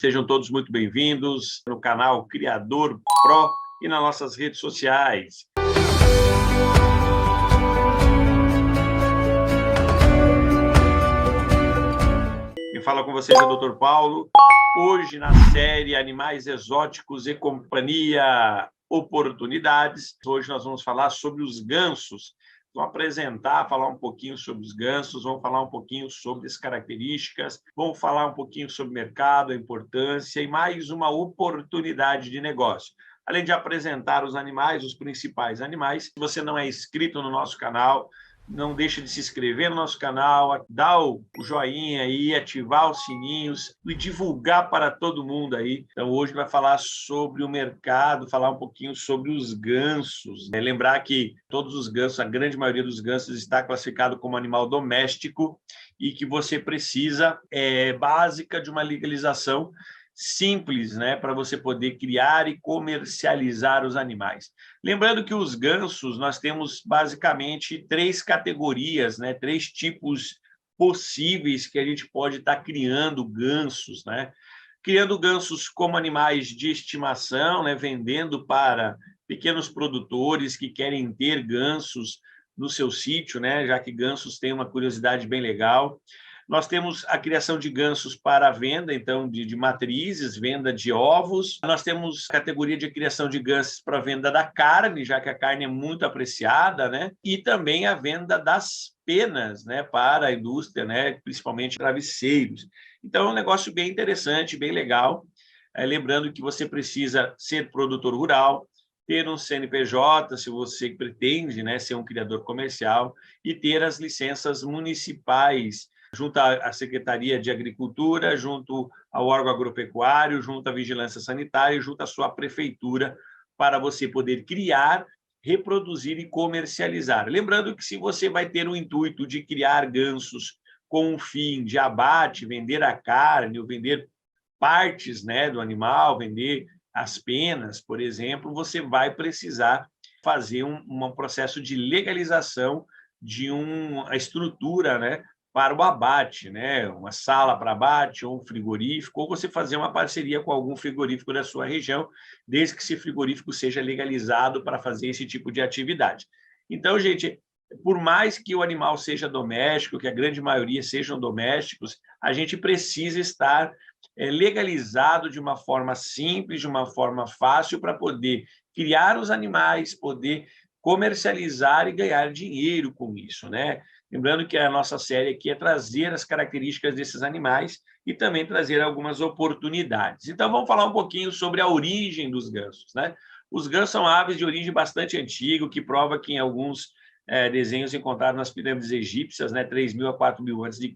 Sejam todos muito bem-vindos no canal Criador Pro e nas nossas redes sociais. Quem fala com vocês é o Dr. Paulo. Hoje, na série Animais Exóticos e Companhia Oportunidades, hoje nós vamos falar sobre os gansos. Vamos apresentar, falar um pouquinho sobre os gansos, vamos falar um pouquinho sobre as características, vamos falar um pouquinho sobre o mercado, a importância e mais uma oportunidade de negócio. Além de apresentar os animais, os principais animais, se você não é inscrito no nosso canal, não deixe de se inscrever no nosso canal, dar o joinha aí, ativar os sininhos e divulgar para todo mundo aí. Então, hoje vai falar sobre o mercado, falar um pouquinho sobre os gansos. Lembrar que todos os gansos, a grande maioria dos gansos está classificado como animal doméstico e que você precisa, básica de uma legalização simples, né, para você poder criar e comercializar os animais. Lembrando que os gansos, nós temos basicamente três categorias, né, três tipos possíveis que a gente pode estar criando gansos, né? Criando gansos como animais de estimação, né, vendendo para pequenos produtores que querem ter gansos no seu sítio, né, já que gansos têm uma curiosidade bem legal. Nós temos a criação de gansos para a venda, então, de matrizes, venda de ovos. Nós temos a categoria de criação de gansos para a venda da carne, já que a carne é muito apreciada, né? E também a venda das penas, né, para a indústria, né, principalmente travesseiros. Então, é um negócio bem interessante, bem legal. Lembrando que você precisa ser produtor rural, ter um CNPJ, se você pretende, né, ser um criador comercial, e ter as licenças municipais, junto à Secretaria de Agricultura, junto ao órgão agropecuário, junto à Vigilância Sanitária, junto à sua prefeitura, para você poder criar, reproduzir e comercializar. Lembrando que se você vai ter o intuito de criar gansos com o fim de abate, vender a carne ou vender partes, né, do animal, vender as penas, por exemplo, você vai precisar fazer um processo de legalização de uma estrutura, né, para o abate, né? Uma sala para abate ou um frigorífico, ou você fazer uma parceria com algum frigorífico da sua região, desde que esse frigorífico seja legalizado para fazer esse tipo de atividade. Então, gente, por mais que o animal seja doméstico, que a grande maioria sejam domésticos, a gente precisa estar legalizado de uma forma simples, de uma forma fácil, para poder criar os animais, poder comercializar e ganhar dinheiro com isso, né? Lembrando que a nossa série aqui é trazer as características desses animais e também trazer algumas oportunidades. Então, vamos falar um pouquinho sobre a origem dos gansos, né? Os gansos são aves de origem bastante antiga, o que prova que em alguns desenhos encontrados nas pirâmides egípcias, né, 3.000 a 4.000 a.C.,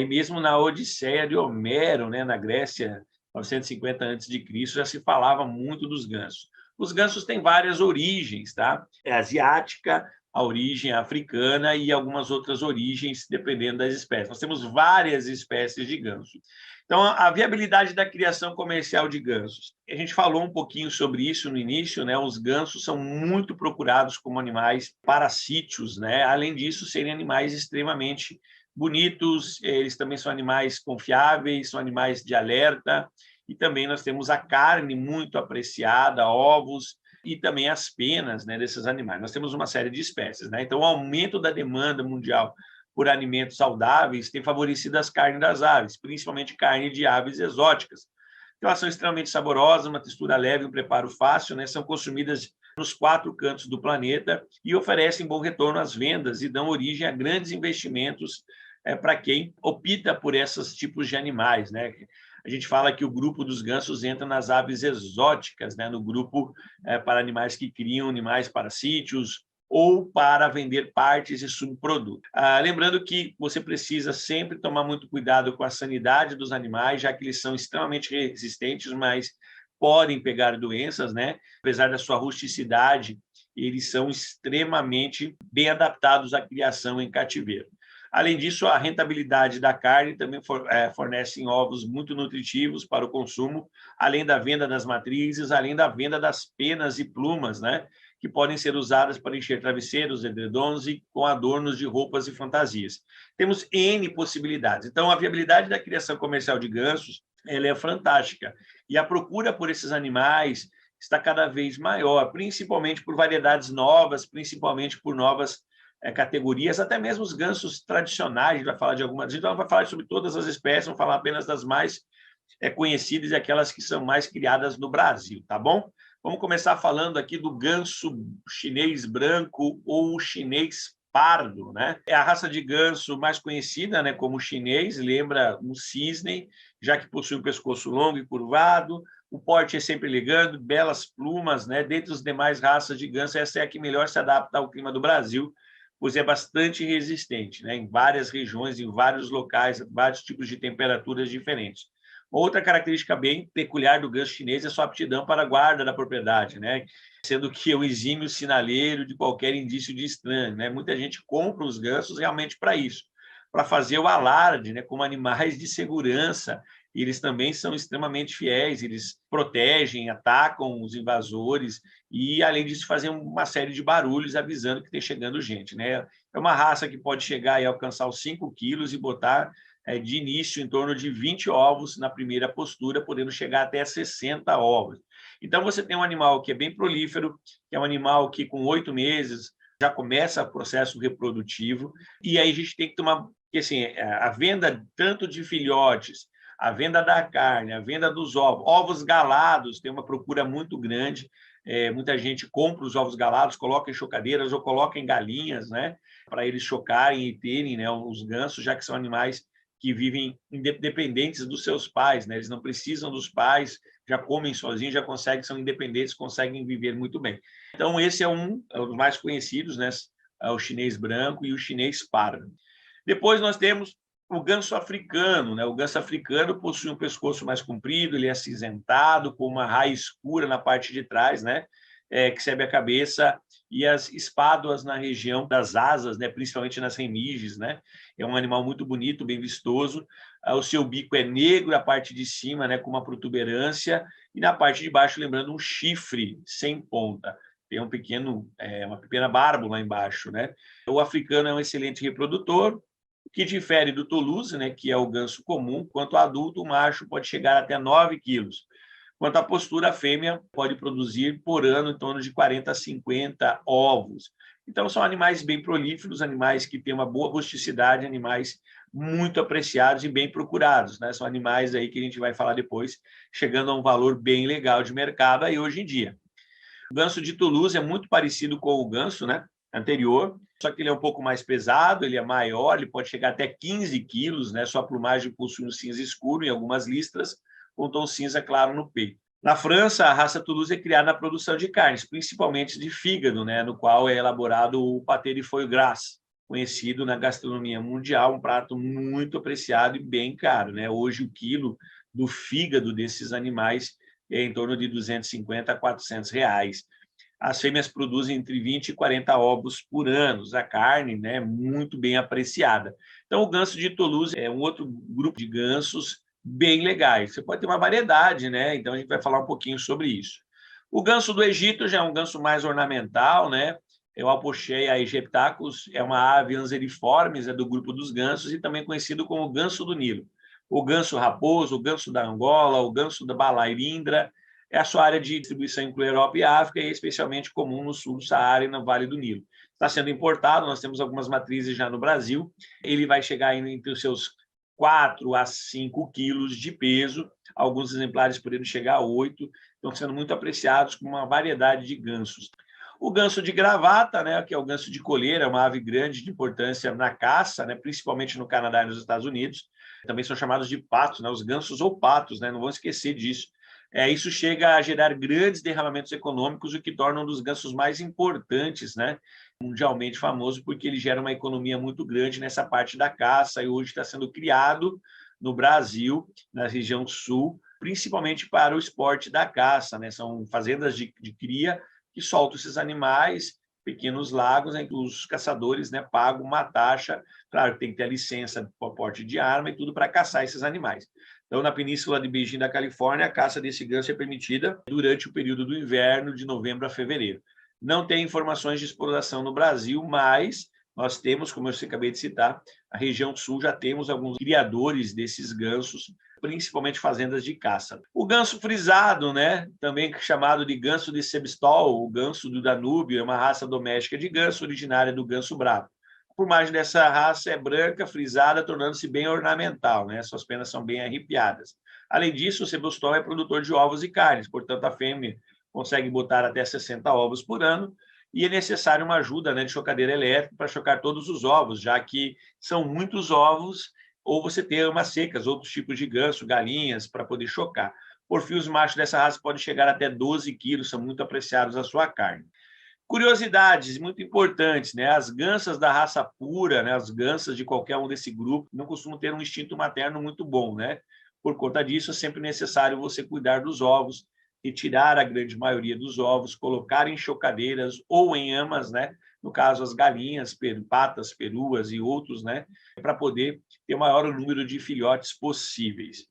e mesmo na Odisseia de Homero, né, na Grécia, 950 a.C., já se falava muito dos gansos. Os gansos têm várias origens, tá? É asiática, a origem africana e algumas outras origens, dependendo das espécies. Nós temos várias espécies de ganso. Então, a viabilidade da criação comercial de gansos. A gente falou um pouquinho sobre isso no início, né? Os gansos são muito procurados como animais para sítios, né? Além disso, serem animais extremamente bonitos, eles também são animais confiáveis, são animais de alerta, e também nós temos a carne muito apreciada, ovos, e também as penas, né, desses animais. Nós temos uma série de espécies, né? Então, o aumento da demanda mundial por alimentos saudáveis tem favorecido as carnes das aves, principalmente carne de aves exóticas. Elas são extremamente saborosas, uma textura leve, um preparo fácil, né? São consumidas nos 4 cantos do planeta e oferecem bom retorno às vendas e dão origem a grandes investimentos para quem opta por esses tipos de animais, né? A gente fala que o grupo dos gansos entra nas aves exóticas, né? No grupo para animais que criam animais para sítios ou para vender partes e subprodutos. Lembrando que você precisa sempre tomar muito cuidado com a sanidade dos animais, já que eles são extremamente resistentes, mas podem pegar doenças, né? Apesar da sua rusticidade, eles são extremamente bem adaptados à criação em cativeiro. Além disso, a rentabilidade da carne também fornece ovos muito nutritivos para o consumo, além da venda das matrizes, além da venda das penas e plumas, né, que podem ser usadas para encher travesseiros, edredons e com adornos de roupas e fantasias. Temos N possibilidades. Então, a viabilidade da criação comercial de gansos ela é fantástica. E a procura por esses animais está cada vez maior, principalmente por variedades novas, principalmente por novas categorias, até mesmo os gansos tradicionais. A gente vai falar de algumas, a gente não vai falar sobre todas as espécies, vamos falar apenas das mais conhecidas e aquelas que são mais criadas no Brasil, tá bom? Vamos começar falando aqui do ganso chinês branco ou chinês pardo, né? É a raça de ganso mais conhecida, né, como chinês, lembra um cisne, já que possui um pescoço longo e curvado, o porte é sempre elegante, belas plumas, né? Dentre as demais raças de ganso, essa é a que melhor se adapta ao clima do Brasil, pois é bastante resistente, né? Em várias regiões, em vários locais, vários tipos de temperaturas diferentes. Outra característica bem peculiar do ganso chinês é sua aptidão para a guarda da propriedade, né? Sendo que é um exímio sinaleiro de qualquer indício de estranho, né? Muita gente compra os gansos realmente para isso, para fazer o alarde, né? Como animais de segurança. E eles também são extremamente fiéis, eles protegem, atacam os invasores e, além disso, fazem uma série de barulhos avisando que está chegando gente, né? É uma raça que pode chegar e alcançar os 5 quilos e botar de início em torno de 20 ovos na primeira postura, podendo chegar até 60 ovos. Então, você tem um animal que é bem prolífero, que é um animal que, com 8 meses, já começa o processo reprodutivo, e aí a gente tem que tomar, porque assim, a venda tanto de filhotes, a venda da carne, a venda dos ovos, ovos galados, tem uma procura muito grande, muita gente compra os ovos galados, coloca em chocadeiras ou coloca em galinhas, né, para eles chocarem e terem, né, os gansos, já que são animais que vivem independentes dos seus pais, né? Eles não precisam dos pais, já comem sozinhos, já conseguem, são independentes, conseguem viver muito bem. Então, esse é um dos mais conhecidos, né? O chinês branco e o chinês pardo. Depois nós temos o ganso africano, né? O ganso africano possui um pescoço mais comprido, ele é acinzentado, com uma raiz escura na parte de trás, né? Que serve a cabeça, e as espáduas na região das asas, né? Principalmente nas remiges, né? É um animal muito bonito, bem vistoso. O seu bico é negro, a parte de cima, né? Com uma protuberância, e na parte de baixo, lembrando, um chifre sem ponta. Tem uma pequena bárbula embaixo, né? O africano é um excelente reprodutor, que difere do Toulouse, né, que é o ganso comum. Quanto adulto, o macho pode chegar até 9 quilos. Quanto à postura, a fêmea pode produzir por ano em torno de 40 a 50 ovos. Então, são animais bem prolíferos, animais que têm uma boa rusticidade, animais muito apreciados e bem procurados, né? São animais aí que a gente vai falar depois, chegando a um valor bem legal de mercado aí hoje em dia. O ganso de Toulouse é muito parecido com o ganso, né, anterior, só que ele é um pouco mais pesado, ele é maior, ele pode chegar até 15 quilos, né? Sua plumagem possui um cinza escuro em algumas listras, com tom cinza claro no peito. Na França, a raça Toulouse é criada na produção de carnes, principalmente de fígado, né? No qual é elaborado o pâté de foie gras, conhecido na gastronomia mundial, um prato muito apreciado e bem caro, né? Hoje, o quilo do fígado desses animais é em torno de 250 a 400 reais. As fêmeas produzem entre 20 e 40 ovos por ano. A carne, né, muito bem apreciada. Então, o ganso de Toulouse é um outro grupo de gansos bem legais. Você pode ter uma variedade, né? Então, a gente vai falar um pouquinho sobre isso. O ganso do Egito já é um ganso mais ornamental, né? O Alpocheia aegyptacus é uma ave anseriformes, é do grupo dos gansos e também conhecido como ganso do Nilo. O ganso raposo, o ganso da Angola, o ganso da Balairindra. A sua área de distribuição inclui Europa e África e é especialmente comum no sul do Saara e no Vale do Nilo. Está sendo importado, nós temos algumas matrizes já no Brasil. Ele vai chegar entre os seus 4 a 5 quilos de peso, alguns exemplares podendo chegar a 8, estão sendo muito apreciados com uma variedade de gansos. O ganso de gravata, né, que é o ganso de coleira, é uma ave grande de importância na caça, né, principalmente no Canadá e nos Estados Unidos. Também são chamados de patos, né, os gansos ou patos, né, não vamos esquecer disso. Isso chega a gerar grandes derramamentos econômicos, o que torna um dos gansos mais importantes, né, mundialmente famoso, porque ele gera uma economia muito grande nessa parte da caça e hoje está sendo criado no Brasil, na região sul, principalmente para o esporte da caça, né? São fazendas de cria que soltam esses animais, pequenos lagos, em que os caçadores, né, pagam uma taxa, claro, tem que ter a licença para porte de arma e tudo para caçar esses animais. Então, na península de Beijing, da Califórnia, a caça desse ganso é permitida durante o período do inverno, de novembro a fevereiro. Não tem informações de exploração no Brasil, mas nós temos, como eu acabei de citar, a região sul já temos alguns criadores desses gansos principalmente fazendas de caça. O ganso frisado, né, também chamado de ganso de Sebestol, o ganso do Danúbio, é uma raça doméstica de ganso originária do ganso bravo. A plumagem dessa raça é branca, frisada, tornando-se bem ornamental, né? Suas penas são bem arrepiadas. Além disso, o Sebestol é produtor de ovos e carnes, portanto, a fêmea consegue botar até 60 ovos por ano, e é necessário uma ajuda, né, de chocadeira elétrica para chocar todos os ovos, já que são muitos ovos, ou você tem amas secas, outros tipos de ganso, galinhas, para poder chocar. Por fim, os machos dessa raça podem chegar até 12 quilos, são muito apreciados a sua carne. Curiosidades muito importantes, né? As gansas da raça pura, né? As gansas de qualquer um desse grupo, não costumam ter um instinto materno muito bom, né? Por conta disso, é sempre necessário você cuidar dos ovos, retirar a grande maioria dos ovos, colocar em chocadeiras ou em amas, né? No caso, as galinhas, patas, peruas e outros, né? Para poder ter o maior número de filhotes possíveis.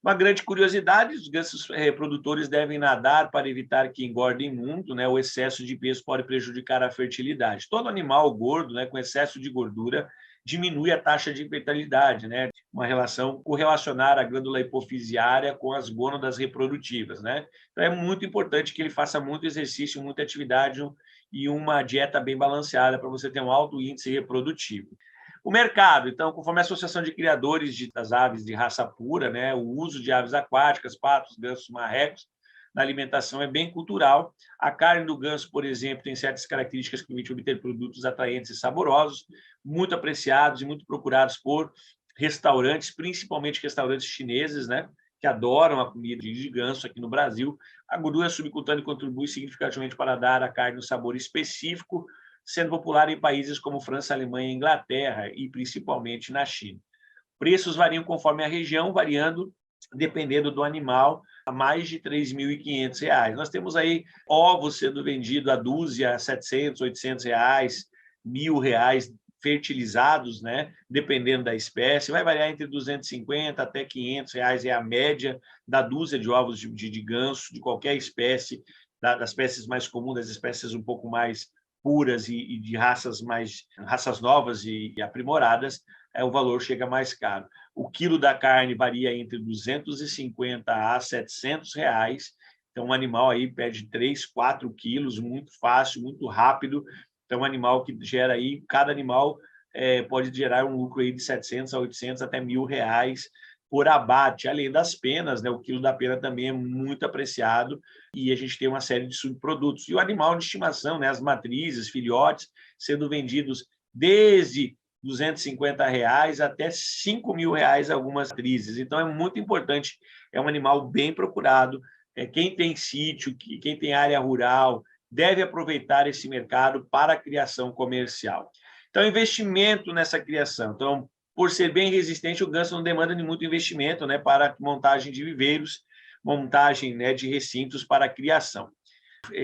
Uma grande curiosidade, os gansos reprodutores devem nadar para evitar que engordem muito, né? O excesso de peso pode prejudicar a fertilidade. Todo animal gordo, né, com excesso de gordura, diminui a taxa de fertilidade, né? Uma relação correlacionar a glândula hipofisiária com as gônadas reprodutivas, né? Então é muito importante que ele faça muito exercício, muita atividade e uma dieta bem balanceada para você ter um alto índice reprodutivo. O mercado, então, conforme a Associação de Criadores das Aves de Raça Pura, né, o uso de aves aquáticas, patos, gansos, marrecos, na alimentação é bem cultural. A carne do ganso, por exemplo, tem certas características que permitem obter produtos atraentes e saborosos, muito apreciados e muito procurados por restaurantes, principalmente restaurantes chineses, né, que adoram a comida de ganso aqui no Brasil. A gordura subcutânea contribui significativamente para dar à carne um sabor específico, sendo popular em países como França, Alemanha, Inglaterra e principalmente na China. Preços variam conforme a região, variando dependendo do animal, a mais de R$ 3.500. Nós temos aí ovos sendo vendidos a dúzia a R$ 700, R$ 800, R$ 1.000 fertilizados, né? Dependendo da espécie, vai variar entre 250 até R$ 500 é a média da dúzia de ovos de ganso, de qualquer espécie, das espécies mais comuns, das espécies um pouco mais puras e de raças novas e aprimoradas, o valor chega mais caro. O quilo da carne varia entre 250 a 700 reais. Então, um animal aí perde 3, 4 quilos, muito fácil, muito rápido. Então, um animal que gera aí, cada animal pode gerar um lucro aí de 700 a 800 até R$ 1.000 por abate, além das penas, né? O quilo da pena também é muito apreciado e a gente tem uma série de subprodutos. E o animal de estimação, né? As matrizes, filhotes, sendo vendidos desde R$ 250 até R$ 5.000 algumas matrizes. Então, é muito importante, é um animal bem procurado. Quem tem sítio, quem tem área rural, deve aproveitar esse mercado para a criação comercial. Então, investimento nessa criação. Então, por ser bem resistente, o ganso não demanda de muito investimento, né, para montagem de viveiros, montagem, né, de recintos para a criação.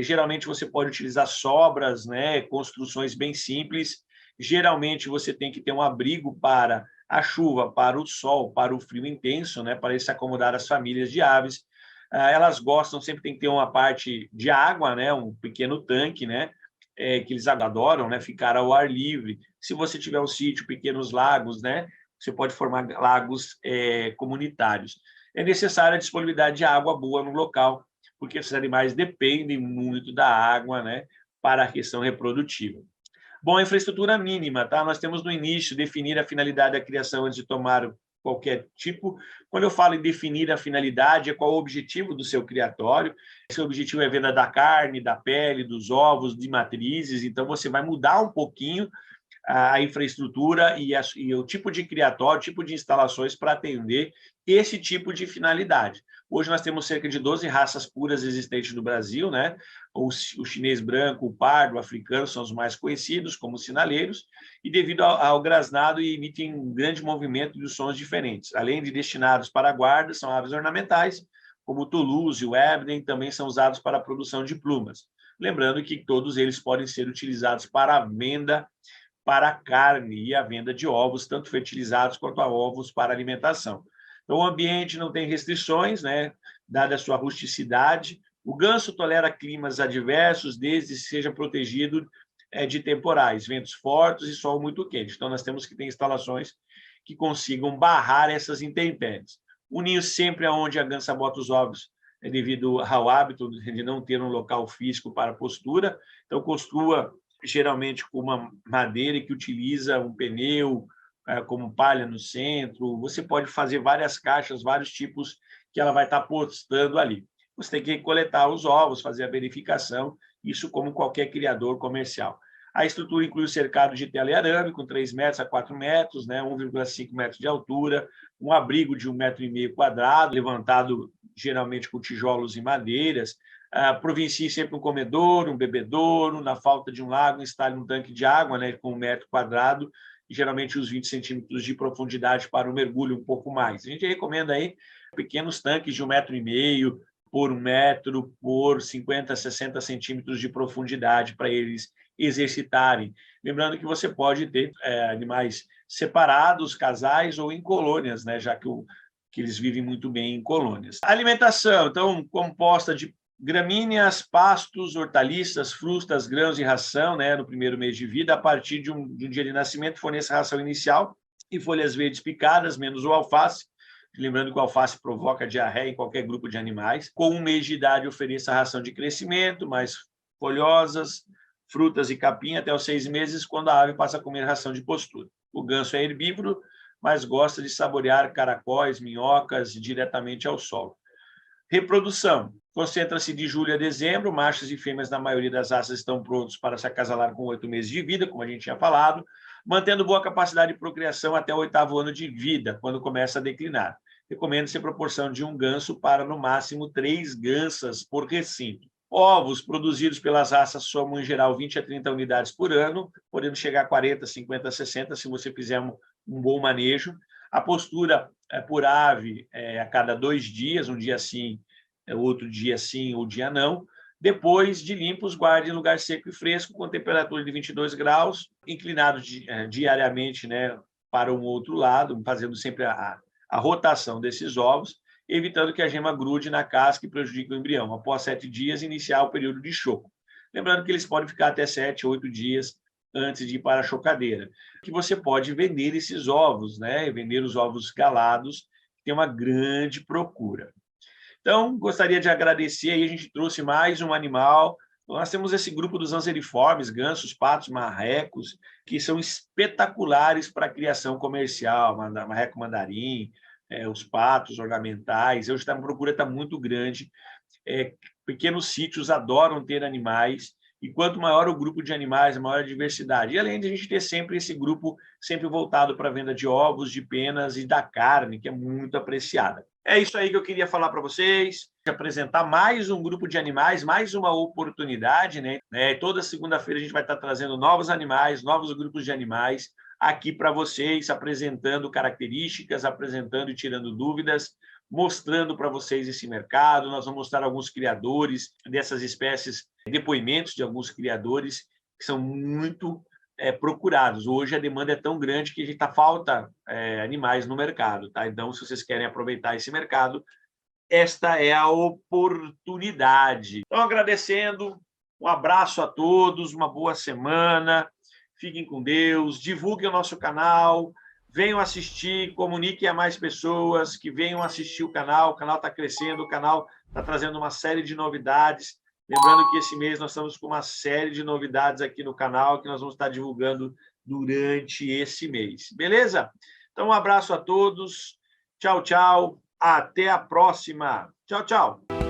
Geralmente você pode utilizar sobras, né, construções bem simples. Geralmente você tem que ter um abrigo para a chuva, para o sol, para o frio intenso, né, para se acomodar as famílias de aves. Elas gostam, sempre tem que ter uma parte de água, né, um pequeno tanque, né, que eles adoram, né, ficar ao ar livre. Se você tiver um sítio, pequenos lagos, né, você pode formar lagos comunitários. É necessária a disponibilidade de água boa no local, porque esses animais dependem muito da água, né, para a questão reprodutiva. Bom, a infraestrutura mínima, tá? Nós temos no início definir a finalidade da criação antes de tomar qualquer tipo. Quando eu falo em definir a finalidade, é qual o objetivo do seu criatório. Se o objetivo é a venda da carne, da pele, dos ovos, de matrizes, então você vai mudar um pouquinho a infraestrutura e o tipo de criatório, o tipo de instalações para atender esse tipo de finalidade. Hoje nós temos cerca de 12 raças puras existentes no Brasil, né? O chinês branco, o pardo, o africano são os mais conhecidos como sinaleiros, e devido ao grasnado emitem um grande movimento de sons diferentes. Além de destinados para a guarda, são aves ornamentais, como o Toulouse e o Ebden, também são usados para a produção de plumas. Lembrando que todos eles podem ser utilizados para a venda para a carne e a venda de ovos, tanto fertilizados quanto a ovos para alimentação. Então, o ambiente não tem restrições, né? Dada a sua rusticidade. O ganso tolera climas adversos, desde que seja protegido de temporais, ventos fortes e sol muito quente. Então, nós temos que ter instalações que consigam barrar essas intempéries. O ninho sempre é onde a gansa bota os ovos, devido ao hábito de não ter um local físico para postura. Então, construa geralmente com uma madeira que utiliza um pneu, como palha no centro. Você pode fazer várias caixas, vários tipos que ela vai estar postando ali. Você tem que coletar os ovos, fazer a verificação, isso como qualquer criador comercial. A estrutura inclui o cercado de tela e arame, com 3 metros a 4 metros, 1,5 metros de altura, um abrigo de 1,5 metro quadrado, levantado geralmente com tijolos e madeiras. Provincie sempre um comedouro, um bebedouro, na falta de um lago, instale um tanque de água, com 1 metro quadrado, e geralmente os 20 centímetros de profundidade para o mergulho um pouco mais. A gente recomenda aí pequenos tanques de 1,5 metro por 1 metro, por 50, 60 centímetros de profundidade para eles exercitarem. Lembrando que você pode ter animais separados, casais ou em colônias, já que eles vivem muito bem em colônias. A alimentação, então, composta de gramíneas, pastos, hortaliças, frutas, grãos e ração, no primeiro mês de vida. A partir de um dia de nascimento, forneça a ração inicial e folhas verdes picadas, menos o alface. Lembrando que o alface provoca diarreia em qualquer grupo de animais. Com 1 mês de idade, ofereça a ração de crescimento, mais folhosas, frutas e capim até os 6 meses, quando a ave passa a comer ração de postura. O ganso é herbívoro, mas gosta de saborear caracóis, minhocas diretamente ao solo. Reprodução. Concentra-se de julho a dezembro. Machos e fêmeas, na maioria das raças, estão prontos para se acasalar com 8 meses de vida, como a gente tinha falado, mantendo boa capacidade de procriação até o 8º ano de vida, quando começa a declinar. Recomenda-se a proporção de um ganso para, no máximo, 3 gansas por recinto. Ovos produzidos pelas raças somam, em geral, 20 a 30 unidades por ano, podendo chegar a 40, 50, 60, se você fizer um bom manejo. A postura por ave a cada 2 dias, um dia sim, outro dia sim, ou dia não. Depois de limpos, guarde em lugar seco e fresco, com temperatura de 22 graus, inclinado diariamente para um outro lado, fazendo sempre a rotação desses ovos, evitando que a gema grude na casca e prejudique o embrião. Após 7 dias, iniciar o período de choco. Lembrando que eles podem ficar até 7, 8 dias antes de ir para a chocadeira. Que você pode vender esses ovos, vender os ovos galados, que tem uma grande procura. Então, gostaria de agradecer, aí a gente trouxe mais um animal. Nós temos esse grupo dos anseriformes, gansos, patos, marrecos, que são espetaculares para a criação comercial, marreco mandarim, os patos ornamentais. Hoje a procura está muito grande. Pequenos sítios adoram ter animais, e quanto maior o grupo de animais, maior a diversidade. E além de a gente ter sempre esse grupo sempre voltado para a venda de ovos, de penas e da carne, que é muito apreciada. É isso aí que eu queria falar para vocês, apresentar mais um grupo de animais, mais uma oportunidade. Toda segunda-feira a gente vai estar trazendo novos animais, novos grupos de animais aqui para vocês, apresentando características, apresentando e tirando dúvidas, mostrando para vocês esse mercado. Nós vamos mostrar alguns criadores dessas espécies, depoimentos de alguns criadores que são muito procurados. Hoje a demanda é tão grande que falta animais no mercado. Então, se vocês querem aproveitar esse mercado, esta é a oportunidade. Então, agradecendo, um abraço a todos, uma boa semana, fiquem com Deus, divulguem o nosso canal, venham assistir, comuniquem a mais pessoas que venham assistir o canal está crescendo, o canal está trazendo uma série de novidades. Lembrando que esse mês nós estamos com uma série de novidades aqui no canal que nós vamos estar divulgando durante esse mês. Beleza? Então, um abraço a todos. Tchau, tchau. Até a próxima. Tchau, tchau.